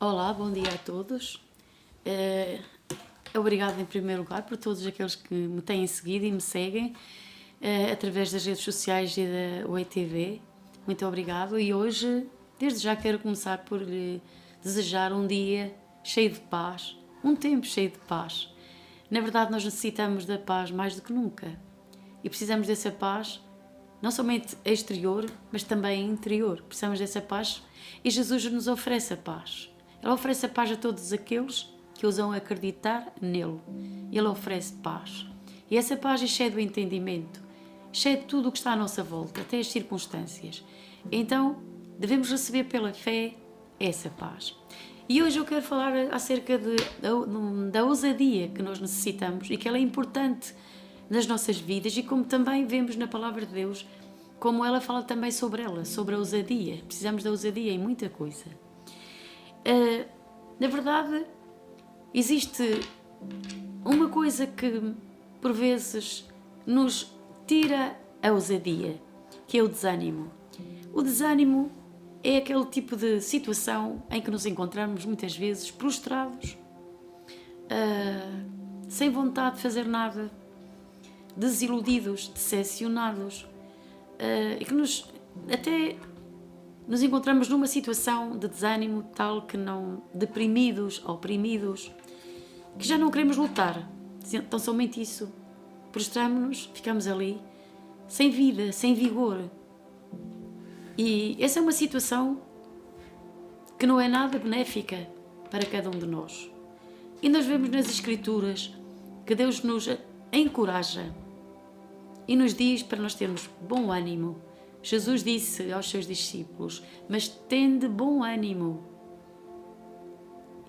Olá, bom dia a todos. Obrigada em primeiro lugar por todos aqueles que me têm seguido e me seguem através das redes sociais e da Oi TV. Muito obrigado e hoje, desde já, quero começar por lhe desejar um dia cheio de paz, um tempo cheio de paz. Na verdade, nós necessitamos da paz mais do que nunca e precisamos dessa paz não somente exterior, mas também interior. Precisamos dessa paz e Jesus nos oferece a paz. Ele oferece a paz a todos aqueles que ousam acreditar nele. Ele oferece paz. E essa paz excede o entendimento, excede tudo o que está à nossa volta, até as circunstâncias. Então, devemos receber pela fé essa paz. E hoje eu quero falar acerca da ousadia que nós necessitamos e que ela é importante nas nossas vidas e como também vemos na Palavra de Deus, como ela fala também sobre ela, sobre a ousadia. Precisamos da ousadia em muita coisa. Na verdade, existe uma coisa que por vezes nos tira a ousadia, que é o desânimo. O desânimo é aquele tipo de situação em que nos encontramos muitas vezes prostrados, sem vontade de fazer nada, desiludidos, decepcionados, e que até nos encontramos numa situação de desânimo tal que não, deprimidos, oprimidos, que já não queremos lutar. Então somente isso, prostramos-nos, ficamos ali, sem vida, sem vigor. E essa é uma situação que não é nada benéfica para cada um de nós. E nós vemos nas Escrituras que Deus nos encoraja e nos diz para nós termos bom ânimo. Jesus disse aos seus discípulos: mas tende bom ânimo,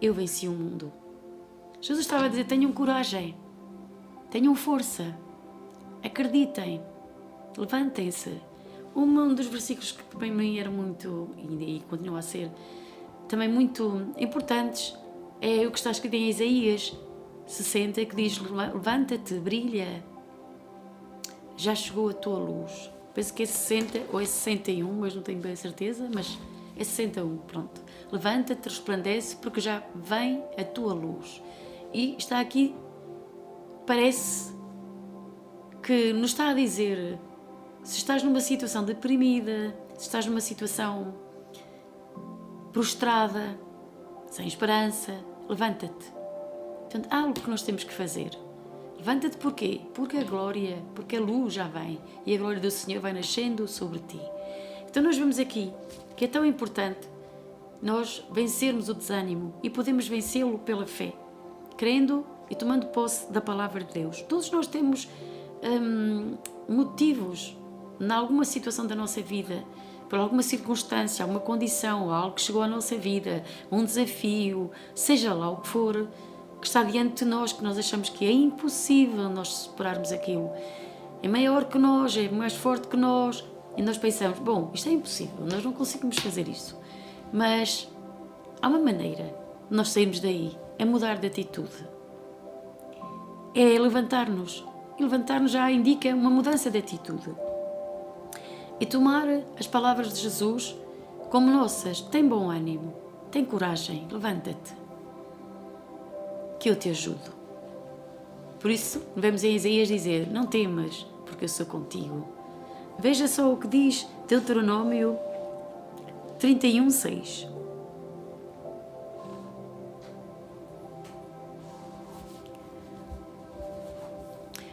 eu venci o mundo. Jesus estava a dizer: tenham coragem, tenham força, acreditem, levantem-se. Um dos versículos que para mim era muito, e continua a ser, também muito importantes, é o que está escrito em Isaías 60, que diz: levanta-te, brilha, já chegou a tua luz. Penso que é 60 ou é 61, mas não tenho bem a certeza, mas é 61, pronto. Levanta-te, resplandece, porque já vem a tua luz. E está aqui, parece que nos está a dizer, se estás numa situação deprimida, se estás numa situação prostrada, sem esperança, levanta-te. Portanto, há algo que nós temos que fazer. Levanta-te porquê? Porque a glória, porque a luz já vem e a glória do Senhor vai nascendo sobre ti. Então nós vemos aqui que é tão importante nós vencermos o desânimo e podemos vencê-lo pela fé, crendo e tomando posse da Palavra de Deus. Todos nós temos motivos, em alguma situação da nossa vida, por alguma circunstância, alguma condição, algo que chegou à nossa vida, um desafio, seja lá o que for, que está diante de nós, que nós achamos que é impossível nós superarmos aquilo. É maior que nós, é mais forte que nós. E nós pensamos, bom, isto é impossível, nós não conseguimos fazer isso. Mas há uma maneira de nós sairmos daí, é mudar de atitude. É levantar-nos. E levantar-nos já indica uma mudança de atitude. E tomar as palavras de Jesus como nossas. Tem bom ânimo, tem coragem, levanta-te, que eu te ajudo. Por isso, vemos em Isaías dizer: não temas, porque eu sou contigo. Veja só o que diz Deuteronômio 31:6.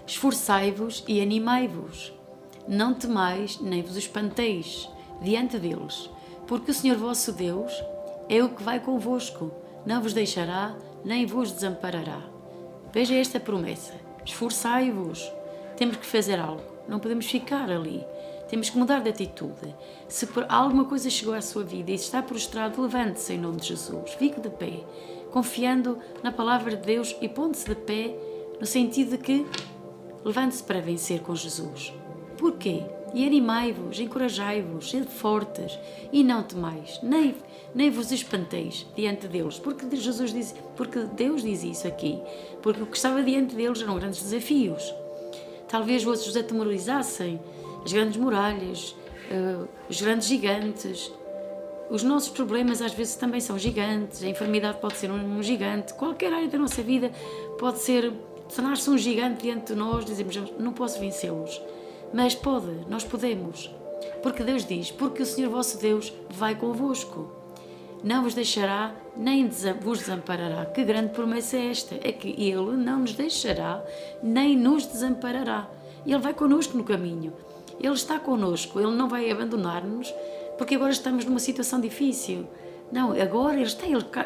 Esforçai-vos e animai-vos, não temais nem vos espanteis diante deles, porque o Senhor vosso Deus é o que vai convosco, não vos deixará nem vos desamparará. Veja esta promessa: esforçai-vos. Temos que fazer algo, não podemos ficar ali, temos que mudar de atitude. Se por alguma coisa chegou à sua vida e está prostrado, levante-se em nome de Jesus, fique de pé, confiando na Palavra de Deus e ponte-se de pé no sentido de que levante-se para vencer com Jesus. Porquê? E animai-vos, encorajai-vos, sede fortes e não temais, nem vos espanteis diante deles, porque Deus diz isso aqui, porque o que estava diante deles eram grandes desafios. Talvez os atemorizassem, as grandes muralhas, os grandes gigantes, os nossos problemas às vezes também são gigantes, a enfermidade pode ser um gigante, qualquer área da nossa vida pode ser, tornar-se um gigante diante de nós, dizemos, não posso vencê-los. Mas nós podemos, porque Deus diz, porque o Senhor vosso Deus vai convosco, não vos deixará, nem vos desamparará. Que grande promessa é esta? É que Ele não nos deixará, nem nos desamparará. Ele vai connosco no caminho, Ele está connosco, Ele não vai abandonar-nos, porque agora estamos numa situação difícil. Não, agora Ele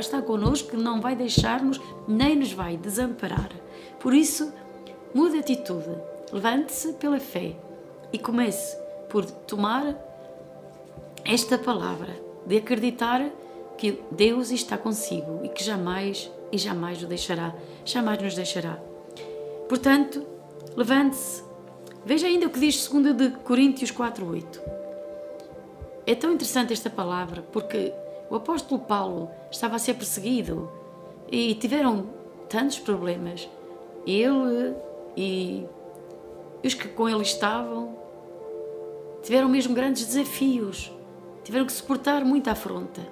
está connosco, não vai deixar-nos, nem nos vai desamparar. Por isso, mude de atitude, levante-se pela fé e comece por tomar esta palavra, de acreditar que Deus está consigo e que jamais o deixará, jamais nos deixará. Portanto, levante-se. Veja ainda o que diz 2 de Coríntios 4:8. É tão interessante esta palavra, porque o apóstolo Paulo estava a ser perseguido e tiveram tantos problemas. Ele e os que com ele estavam tiveram mesmo grandes desafios, tiveram que suportar muita afronta.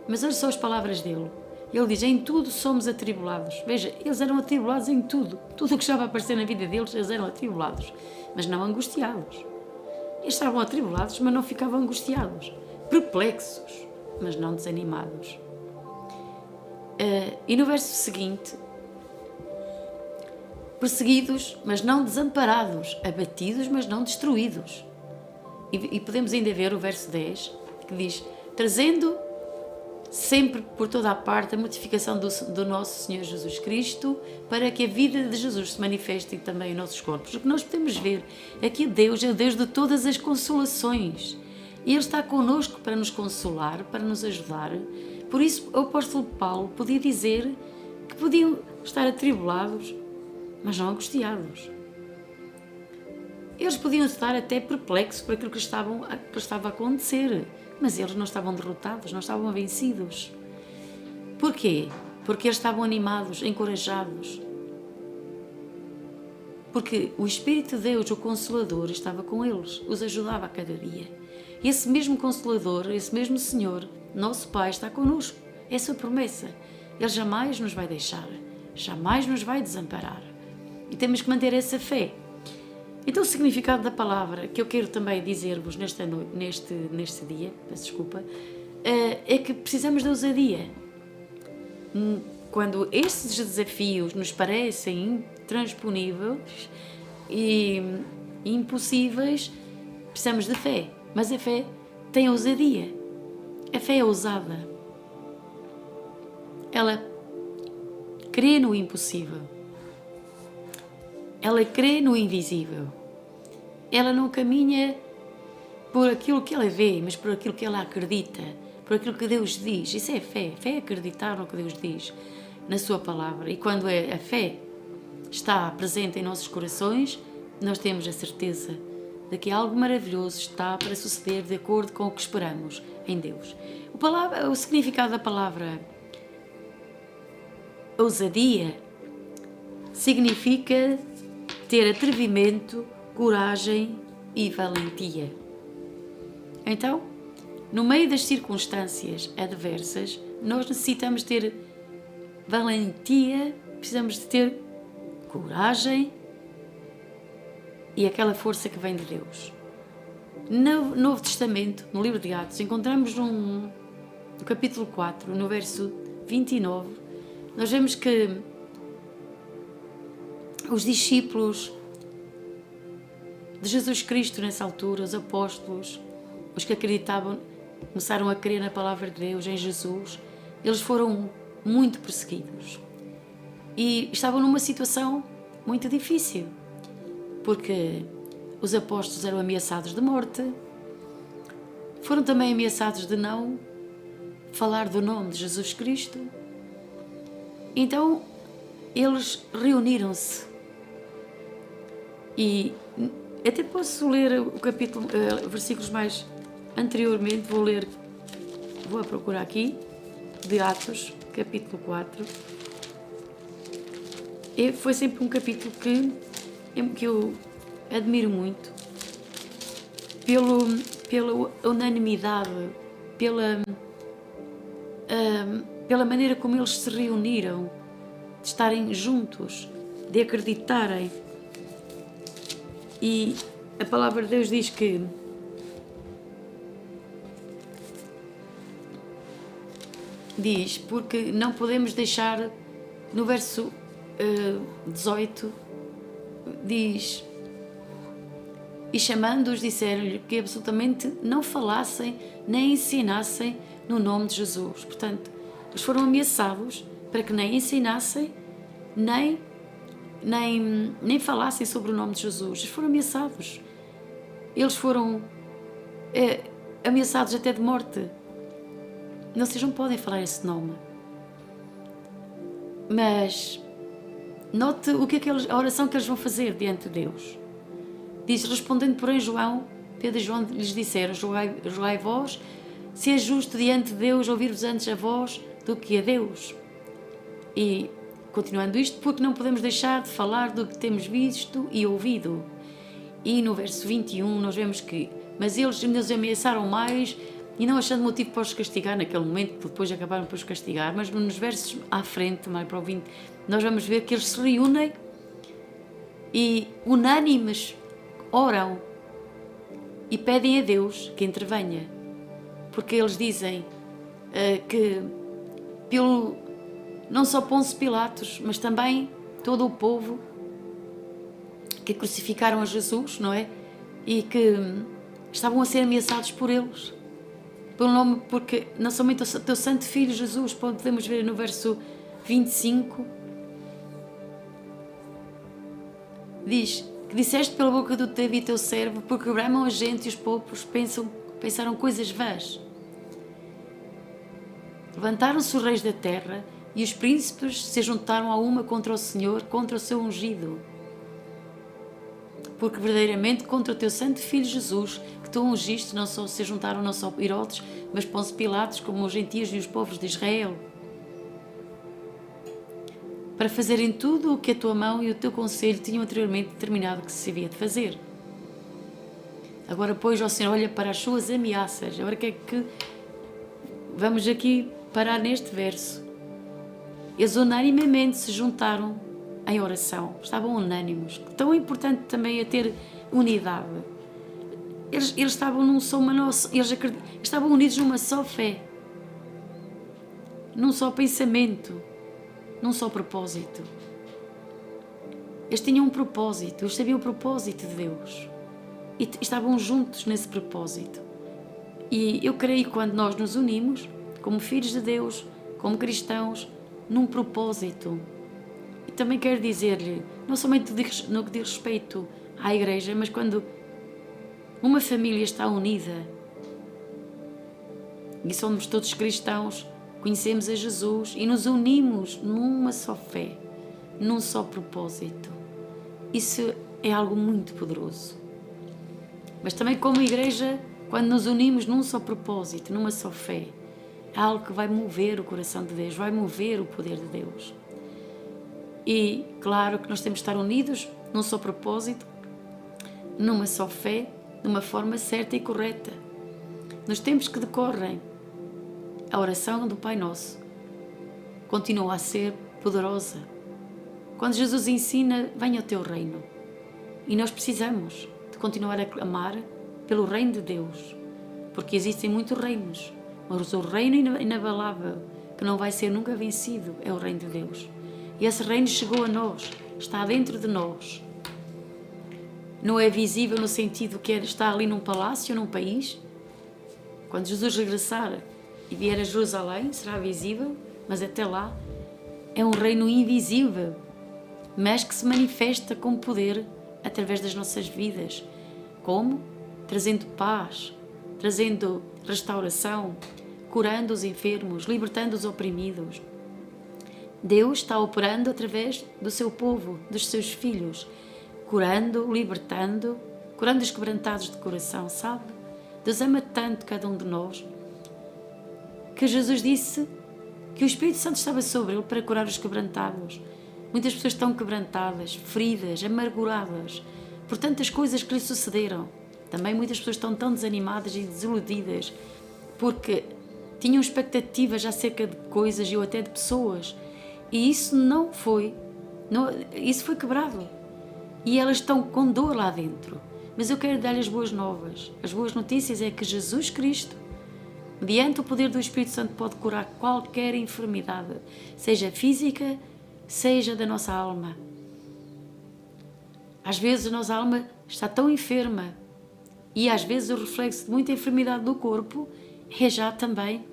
Mas olha só as palavras dele. Ele diz, em tudo somos atribulados. Veja, eles eram atribulados em tudo. Tudo o que estava a aparecer na vida deles, eles eram atribulados, mas não angustiados. Eles estavam atribulados, mas não ficavam angustiados. Perplexos, mas não desanimados. E no verso seguinte, perseguidos, mas não desamparados, abatidos, mas não destruídos. E podemos ainda ver o verso 10, que diz, trazendo sempre por toda a parte a mortificação do nosso Senhor Jesus Cristo, para que a vida de Jesus se manifeste também em nossos corpos. O que nós podemos ver é que Deus é o Deus de todas as consolações. E Ele está connosco para nos consolar, para nos ajudar. Por isso o apóstolo Paulo podia dizer que podiam estar atribulados, mas não angustiados. Eles podiam estar até perplexos por aquilo que estava a acontecer, mas eles não estavam derrotados, não estavam vencidos. Porquê? Porque eles estavam animados, encorajados. Porque o Espírito de Deus, o Consolador, estava com eles, os ajudava a cada dia. E esse mesmo Consolador, esse mesmo Senhor, nosso Pai, está connosco. Essa é a promessa. Ele jamais nos vai deixar, jamais nos vai desamparar. E temos que manter essa fé. Então o significado da palavra que eu quero também dizer-vos neste dia, peço desculpa, é que precisamos de ousadia. Quando estes desafios nos parecem intransponíveis e impossíveis, precisamos de fé. Mas a fé tem ousadia. A fé é ousada. Ela crê no impossível. Ela crê no invisível. Ela não caminha por aquilo que ela vê, mas por aquilo que ela acredita, por aquilo que Deus diz. Isso é fé. Fé é acreditar no que Deus diz, na sua palavra. E quando a fé está presente em nossos corações, nós temos a certeza de que algo maravilhoso está para suceder de acordo com o que esperamos em Deus. O significado da palavra ousadia significa ter atrevimento, coragem e valentia. Então, no meio das circunstâncias adversas, nós necessitamos ter valentia, precisamos de ter coragem e aquela força que vem de Deus. No Novo Testamento, no livro de Atos, encontramos no capítulo 4, no verso 29, nós vemos que os discípulos de Jesus Cristo nessa altura, os apóstolos, os que acreditavam, começaram a crer na palavra de Deus, em Jesus, eles foram muito perseguidos e estavam numa situação muito difícil, porque os apóstolos eram ameaçados de morte, foram também ameaçados de não falar do nome de Jesus Cristo. Então eles reuniram-se e até posso ler o capítulo, versículos mais anteriormente, vou procurar aqui, de Atos, capítulo 4. Foi sempre um capítulo que eu admiro muito, pela unanimidade, pela pela maneira como eles se reuniram, de estarem juntos, de acreditarem. E a palavra de Deus diz que porque não podemos deixar, no verso 18, diz: e chamando-os disseram-lhe que absolutamente não falassem nem ensinassem no nome de Jesus. Portanto, eles foram ameaçados para que nem ensinassem, nem falassem sobre o nome de Jesus. Eles foram ameaçados. Eles foram ameaçados até de morte. Vocês não podem falar esse nome. Mas note o que é a oração que eles vão fazer diante de Deus. Diz: respondendo, porém, Pedro e João lhes disseram: julgai vós, se é justo diante de Deus ouvir-vos antes a vós do que a Deus. E, continuando isto, porque não podemos deixar de falar do que temos visto e ouvido. E no verso 21 nós vemos que: mas eles ainda os ameaçaram mais, e não achando motivo para os castigar naquele momento, que depois acabaram por os castigar, mas nos versos à frente, mais para o 20, nós vamos ver que eles se reúnem e unânimes oram e pedem a Deus que intervenha, porque eles dizem que não só Pôncio Pilatos, mas também todo o povo que crucificaram a Jesus, não é? E que estavam a ser ameaçados por eles, pelo nome, porque não somente o teu santo filho Jesus, podemos ver no verso 25, diz que disseste pela boca do Davi teu servo, porque bramam a gente e os povos pensaram coisas vãs. Levantaram-se os reis da terra e os príncipes se juntaram a uma contra o Senhor, contra o seu ungido. Porque verdadeiramente contra o teu santo filho Jesus, que tu ungiste, não só se juntaram não só Herodes, mas Pôncio Pilatos, como os gentios e os povos de Israel, para fazerem tudo o que a tua mão e o teu conselho tinham anteriormente determinado que se havia de fazer. Agora, pois, ó Senhor, olha para as suas ameaças. Agora que é que vamos aqui parar neste verso. Eles unanimemente se juntaram em oração, estavam unânimos. Tão importante também é ter unidade. Eles estavam estavam unidos numa só fé, num só pensamento, num só propósito. Eles tinham um propósito, eles sabiam o propósito de Deus e estavam juntos nesse propósito. E eu creio que quando nós nos unimos como filhos de Deus, como cristãos, num propósito, e também quero dizer-lhe, não somente no que diz respeito à igreja, mas quando uma família está unida e somos todos cristãos, conhecemos a Jesus e nos unimos numa só fé, num só propósito. Isso é algo muito poderoso. Mas também como igreja, quando nos unimos num só propósito, numa só fé, é algo que vai mover o coração de Deus, vai mover o poder de Deus. E claro que nós temos de estar unidos num só propósito, numa só fé, de uma forma certa e correta. Nos tempos que decorrem, a oração do Pai Nosso continua a ser poderosa. Quando Jesus ensina, venha o teu reino. E nós precisamos de continuar a clamar pelo reino de Deus, porque existem muitos reinos, mas o reino inabalável, que não vai ser nunca vencido, é o reino de Deus. E esse reino chegou a nós, está dentro de nós. Não é visível no sentido que está ali num palácio, num país. Quando Jesus regressar e vier a Jerusalém, será visível, mas até lá é um reino invisível, mas que se manifesta com poder através das nossas vidas. Como? Trazendo paz, trazendo restauração, curando os enfermos, libertando os oprimidos. Deus está operando através do seu povo, dos seus filhos, curando, libertando, curando os quebrantados de coração, sabe? Deus ama tanto cada um de nós, que Jesus disse que o Espírito Santo estava sobre ele para curar os quebrantados. Muitas pessoas estão quebrantadas, feridas, amarguradas, por tantas coisas que lhe sucederam. Também muitas pessoas estão tão desanimadas e desiludidas, porque tinham expectativas acerca de coisas e até de pessoas, e isso não foi, isso foi quebrado, e elas estão com dor lá dentro. Mas eu quero dar-lhe as boas novas. As boas notícias é que Jesus Cristo, mediante o poder do Espírito Santo, pode curar qualquer enfermidade, seja física, seja da nossa alma. Às vezes a nossa alma está tão enferma, e às vezes o reflexo de muita enfermidade do corpo é já também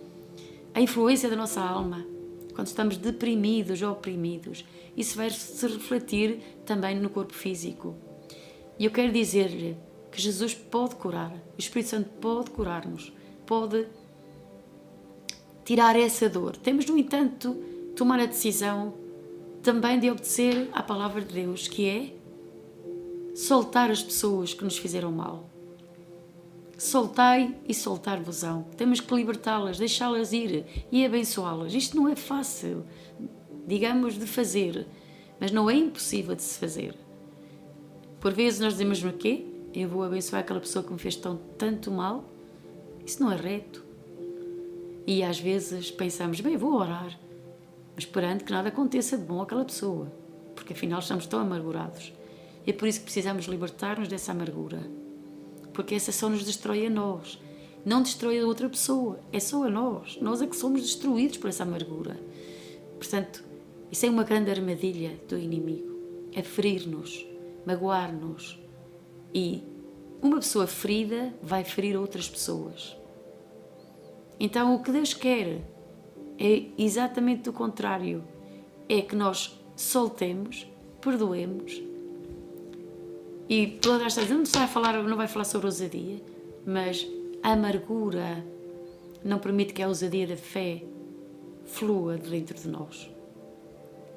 a influência da nossa alma. Quando estamos deprimidos ou oprimidos, isso vai se refletir também no corpo físico. E eu quero dizer-lhe que Jesus pode curar, o Espírito Santo pode curar-nos, pode tirar essa dor. Temos, no entanto, tomar a decisão também de obedecer à palavra de Deus, que é soltar as pessoas que nos fizeram mal. Soltai e soltar-vos-ão. Temos que libertá-las, deixá-las ir e abençoá-las. Isto não é fácil, digamos, de fazer, mas não é impossível de se fazer. Por vezes nós dizemos o quê? Eu vou abençoar aquela pessoa que me fez tanto mal? Isso não é reto. E às vezes pensamos, bem, eu vou orar, mas esperando que nada aconteça de bom àquela pessoa, porque afinal estamos tão amargurados. E é por isso que precisamos libertar-nos dessa amargura, porque essa só nos destrói a nós, não destrói a outra pessoa, é só a nós é que somos destruídos por essa amargura. Portanto, isso é uma grande armadilha do inimigo, é ferir-nos, magoar-nos, e uma pessoa ferida vai ferir outras pessoas. Então o que Deus quer é exatamente o contrário, é que nós soltemos, perdoemos. E toda esta gente não vai falar sobre ousadia, mas a amargura não permite que a ousadia da fé flua de dentro de nós.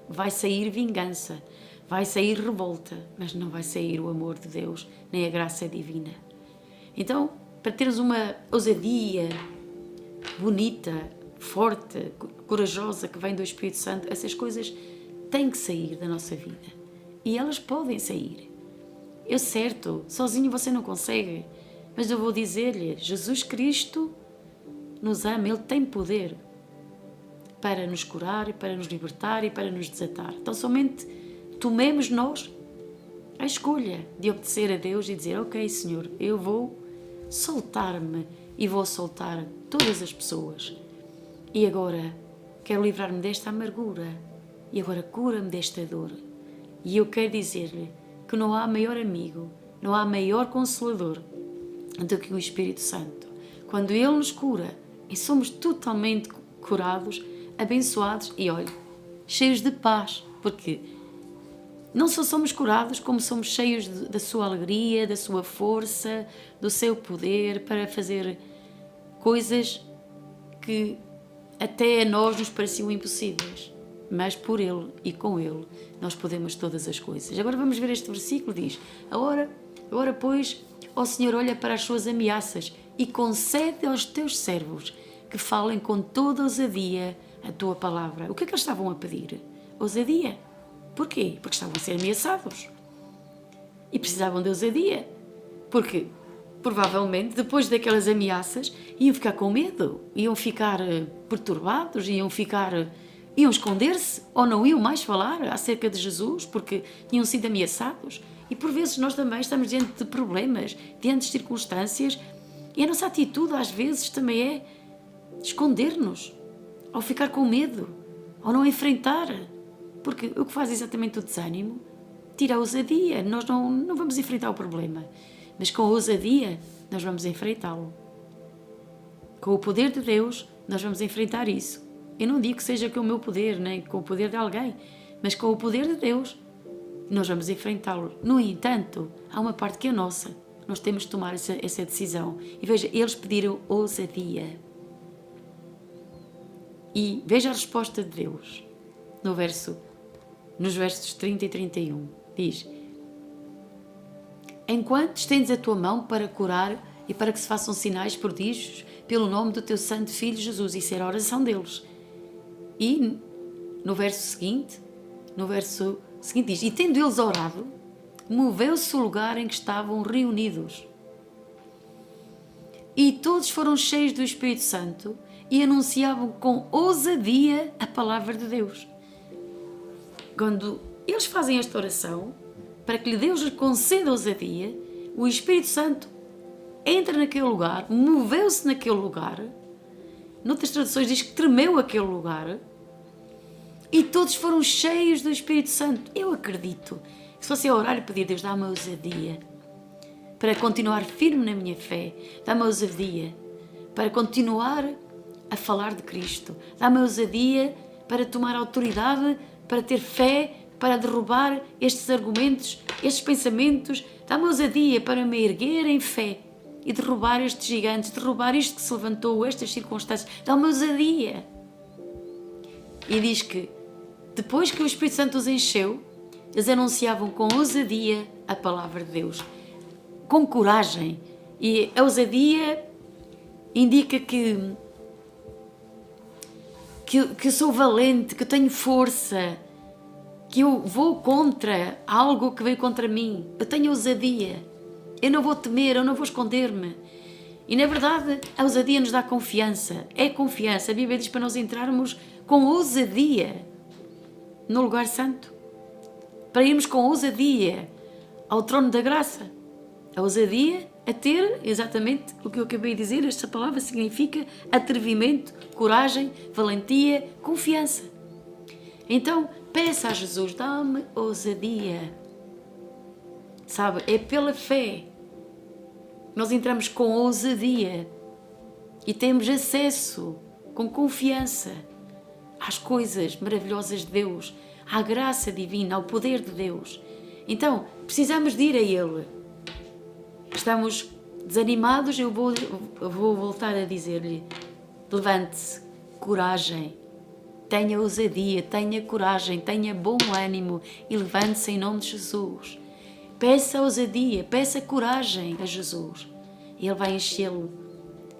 Vai sair vingança, vai sair revolta, mas não vai sair o amor de Deus, nem a graça divina. Então, para termos uma ousadia bonita, forte, corajosa, que vem do Espírito Santo, essas coisas têm que sair da nossa vida. E elas podem sair. Eu certo, sozinho você não consegue, mas eu vou dizer-lhe, Jesus Cristo nos ama, Ele tem poder para nos curar, para nos libertar e para nos desatar. Então somente tomemos nós a escolha de obedecer a Deus e dizer, ok Senhor, eu vou soltar-me e vou soltar todas as pessoas. E agora quero livrar-me desta amargura e agora cura-me desta dor. E eu quero dizer-lhe que não há maior amigo, não há maior consolador do que o Espírito Santo. Quando Ele nos cura e somos totalmente curados, abençoados e, olha, cheios de paz, porque não só somos curados, como somos cheios da sua alegria, da sua força, do seu poder para fazer coisas que até a nós nos pareciam impossíveis. Mas por Ele e com Ele nós podemos todas as coisas. Agora vamos ver este versículo, diz, agora pois, ó Senhor, olha para as suas ameaças e concede aos teus servos que falem com toda ousadia a tua palavra. O que é que eles estavam a pedir? Ousadia. Porquê? Porque estavam a ser ameaçados. E precisavam de ousadia. Porque, provavelmente, depois daquelas ameaças, iam ficar com medo, iam ficar perturbados, iam esconder-se, ou não iam mais falar acerca de Jesus, porque tinham sido ameaçados. E por vezes nós também estamos diante de problemas, diante de circunstâncias, e a nossa atitude às vezes também é esconder-nos, ou ficar com medo, ou não enfrentar. Porque o que faz exatamente o desânimo tira a ousadia. Nós não vamos enfrentar o problema, mas com a ousadia nós vamos enfrentá-lo. Com o poder de Deus nós vamos enfrentar isso. Eu não digo que seja com o meu poder, nem com o poder de alguém, mas com o poder de Deus nós vamos enfrentá-lo. No entanto, há uma parte que é nossa. Nós temos de tomar essa decisão. E veja, eles pediram ousadia. E veja a resposta de Deus nos versos 30 e 31. Diz, enquanto estendes a tua mão para curar e para que se façam sinais, prodígios, pelo nome do teu santo Filho Jesus, isso era a oração deles. E no verso seguinte diz, e tendo eles orado, moveu-se o lugar em que estavam reunidos. E todos foram cheios do Espírito Santo e anunciavam com ousadia a palavra de Deus. Quando eles fazem esta oração, para que Deus lhes conceda ousadia, o Espírito Santo entra naquele lugar, moveu-se naquele lugar. Noutras traduções diz que tremeu aquele lugar e todos foram cheios do Espírito Santo. Eu acredito que se fosse a orar e pedir a Deus, dá-me ousadia para continuar firme na minha fé, dá-me ousadia para continuar a falar de Cristo, dá-me ousadia para tomar autoridade, para ter fé, para derrubar estes argumentos, estes pensamentos, dá-me ousadia para me erguer em fé e derrubar estes gigantes, derrubar isto que se levantou, estas circunstâncias, dá-me ousadia. E diz que depois que o Espírito Santo os encheu, eles anunciavam com ousadia a palavra de Deus, com coragem. E a ousadia indica que eu sou valente, que eu tenho força, que eu vou contra algo que veio contra mim. Eu tenho ousadia. Eu não vou temer, eu não vou esconder-me. E na verdade, a ousadia nos dá confiança. É confiança. A Bíblia diz para nós entrarmos com ousadia no lugar santo. Para irmos com ousadia ao trono da graça. A ousadia a ter exatamente o que eu acabei de dizer. Esta palavra significa atrevimento, coragem, valentia, confiança. Então, peça a Jesus, dá-me ousadia. Sabe, é pela fé. Nós entramos com ousadia e temos acesso com confiança às coisas maravilhosas de Deus, à graça divina, ao poder de Deus. Então, precisamos de ir a Ele. Estamos desanimados, eu vou voltar a dizer-lhe, levante-se, coragem, tenha ousadia, tenha coragem, tenha bom ânimo e levante-se em nome de Jesus. Peça ousadia, peça coragem a Jesus. E Ele vai enchê-lo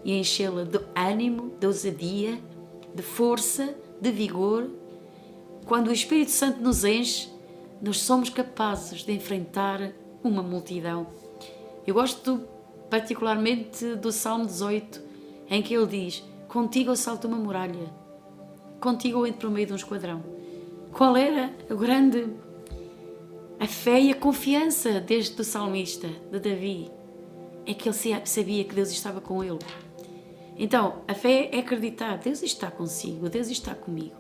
e enchê-la de ânimo, de ousadia, de força, de vigor. Quando o Espírito Santo nos enche, nós somos capazes de enfrentar uma multidão. Eu gosto particularmente do Salmo 18, em que ele diz: contigo eu salto uma muralha, contigo eu entro por meio de um esquadrão. Qual era a fé e a confiança desde o salmista, de Davi? É que ele sabia que Deus estava com ele. Então, a fé é acreditar, Deus está consigo, Deus está comigo.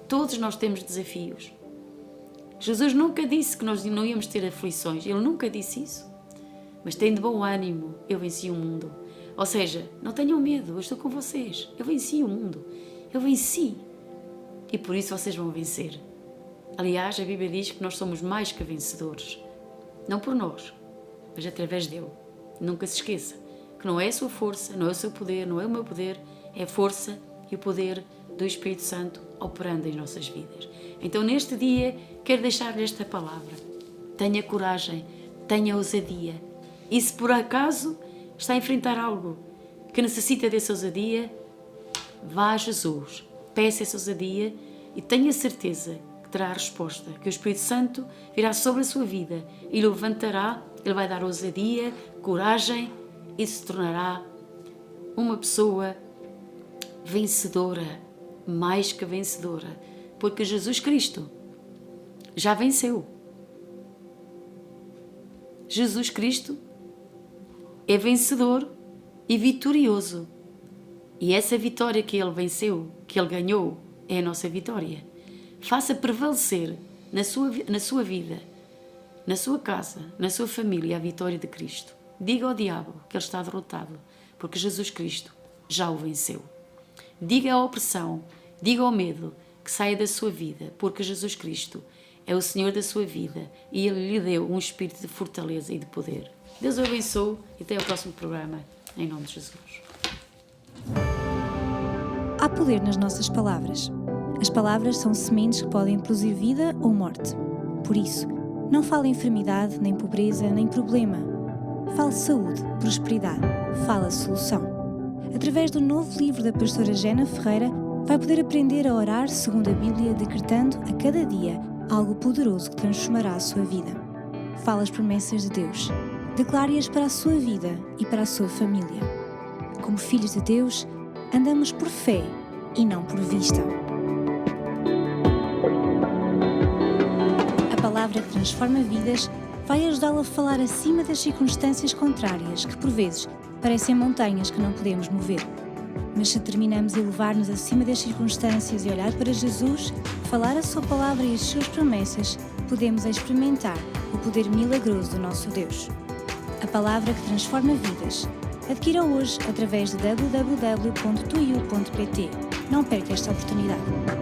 Todos nós temos desafios. Jesus nunca disse que nós não íamos ter aflições, Ele nunca disse isso. Mas tem de bom ânimo, eu venci o mundo. Ou seja, não tenham medo, eu estou com vocês, eu venci o mundo, eu venci. E por isso vocês vão vencer. Aliás, a Bíblia diz que nós somos mais que vencedores. Não por nós, mas através dele. Nunca se esqueça que não é a sua força, não é o seu poder, não é o meu poder, é a força e o poder do Espírito Santo operando em nossas vidas. Então, neste dia, quero deixar-lhe esta palavra. Tenha coragem, tenha ousadia. E se por acaso está a enfrentar algo que necessita dessa ousadia, vá a Jesus, peça essa ousadia e tenha certeza que terá a resposta, que o Espírito Santo virá sobre a sua vida e lhe levantará, ele vai dar ousadia, coragem e se tornará uma pessoa vencedora, mais que vencedora, porque Jesus Cristo já venceu. Jesus Cristo é vencedor e vitorioso. E essa vitória que Ele venceu, que Ele ganhou, é a nossa vitória. Faça prevalecer na sua vida, na sua casa, na sua família, a vitória de Cristo. Diga ao diabo que ele está derrotado, porque Jesus Cristo já o venceu. Diga à opressão, diga ao medo que saia da sua vida, porque Jesus Cristo é o Senhor da sua vida e Ele lhe deu um espírito de fortaleza e de poder. Deus o abençoe e até ao próximo programa, em nome de Jesus. Há poder nas nossas palavras. As palavras são sementes que podem produzir vida ou morte. Por isso, não fale enfermidade, nem pobreza, nem problema. Fale saúde, prosperidade. Fale a solução. Através do novo livro da pastora Gena Ferreira, vai poder aprender a orar segundo a Bíblia, decretando a cada dia algo poderoso que transformará a sua vida. Fale as promessas de Deus. Declare-as para a sua vida e para a sua família. Como filhos de Deus, andamos por fé e não por vista. A palavra que transforma vidas vai ajudá-lo a falar acima das circunstâncias contrárias que, por vezes, parecem montanhas que não podemos mover. Mas se terminamos a elevar-nos acima das circunstâncias e olhar para Jesus, falar a sua palavra e as suas promessas, podemos experimentar o poder milagroso do nosso Deus. A palavra que transforma vidas. Adquira hoje através de www.tuiu.pt. Não perca esta oportunidade.